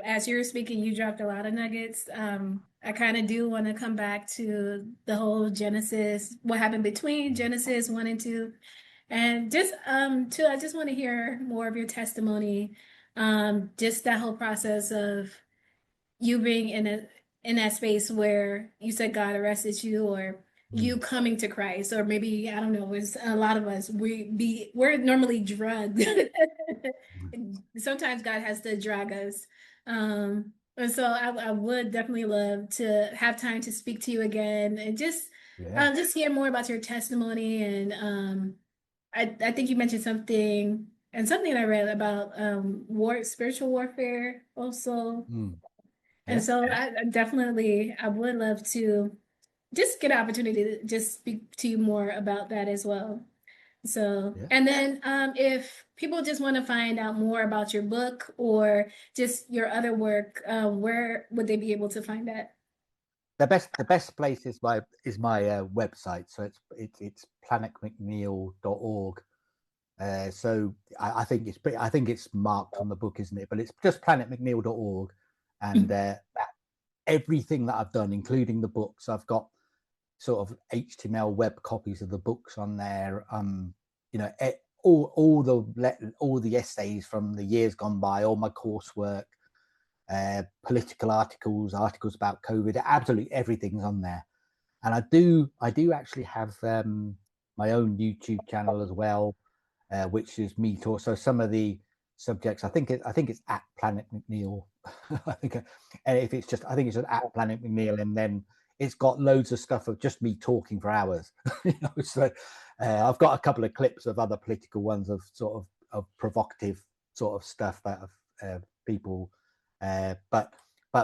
as you were speaking, you dropped a lot of nuggets. I kind of do want to come back to the whole Genesis, what happened between Genesis 1 and 2. And just, two, I just want to hear more of your testimony. Just that whole process of you being in that space where you said God arrested you, or you coming to Christ, or maybe, I don't know, it's a lot of us, we're normally drugged. Sometimes God has to drag us. And so I would definitely love to have time to speak to you again and just hear more about your testimony. And I think you mentioned something, and something I read about spiritual warfare also. And so I would love to just get an opportunity to just speak to you more about that as well. So, and then if people just want to find out more about your book or just your other work, where would they be able to find that? The best place is my website. So it's planetmcneil.org. So I think it's marked on the book, isn't it? But it's just planetmcneil.org. And everything that I've done, including the books, I've got sort of HTML web copies of the books on there. All the essays from the years gone by, all my coursework, political articles about COVID, absolutely everything's on there. And I do actually have my own YouTube channel as well, which is me talk. So some of the subjects, I think it's at Planet McNeil. I think it's just at Planet McNeil, and then it's got loads of stuff of just me talking for hours. So I've got a couple of clips of other political ones of sort of provocative sort of stuff that have people, but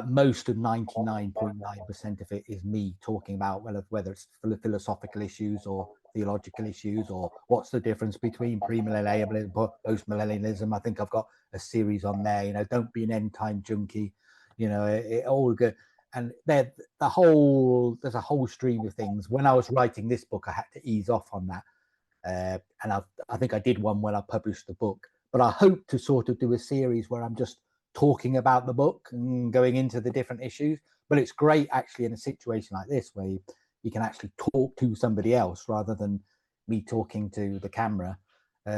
most of 99.9% of it is me talking about whether it's philosophical issues or theological issues, or what's the difference between premillennialism and postmillennialism. I think I've got a series on there. Don't be an end time junkie. It all good. And there's a whole stream of things. When I was writing this book, I had to ease off on that, and I think I did one when I published the book. But I hope to sort of do a series where I'm just talking about the book and going into the different issues. But it's great actually in a situation like this where you can actually talk to somebody else rather than me talking to the camera,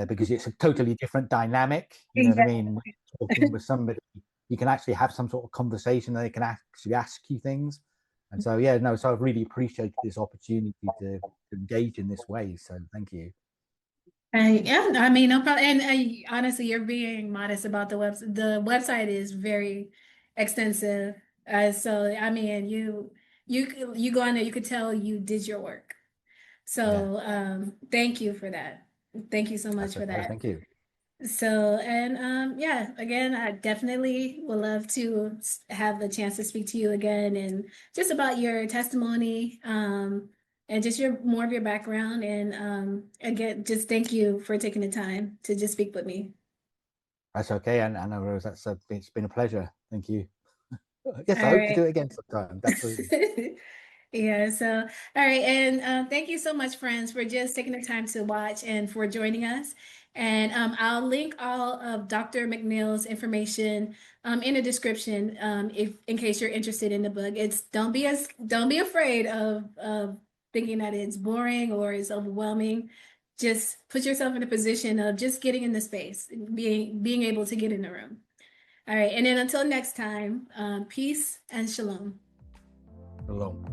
because it's a totally different dynamic. You know what I mean? Talking with somebody, you can actually have some sort of conversation, and they can actually ask you things. And so, yeah, no, so I've really appreciated this opportunity to engage in this way. So thank you. Yeah, I mean, no problem. And honestly, you're being modest about the website. The website is very extensive. So I mean, you go on there, you could tell you did your work. So thank you for that. Thank you so much for that. Thank you. So, and yeah, again, I definitely would love to have the chance to speak to you again and just about your testimony, and just more of your background. And again, just thank you for taking the time to just speak with me. That's okay. And Rose, it's been a pleasure. Thank you. Yes, I All hope to do right. it again sometime. Absolutely. Yeah, so all right, and thank you so much, friends, for just taking the time to watch and for joining us. And I'll link all of Dr. Macneil's information in the description, if in case you're interested in the book. It's don't be afraid of thinking that it's boring or it's overwhelming. Just put yourself in a position of just getting in the space, being able to get in the room. All right, and then until next time, peace and shalom. Shalom.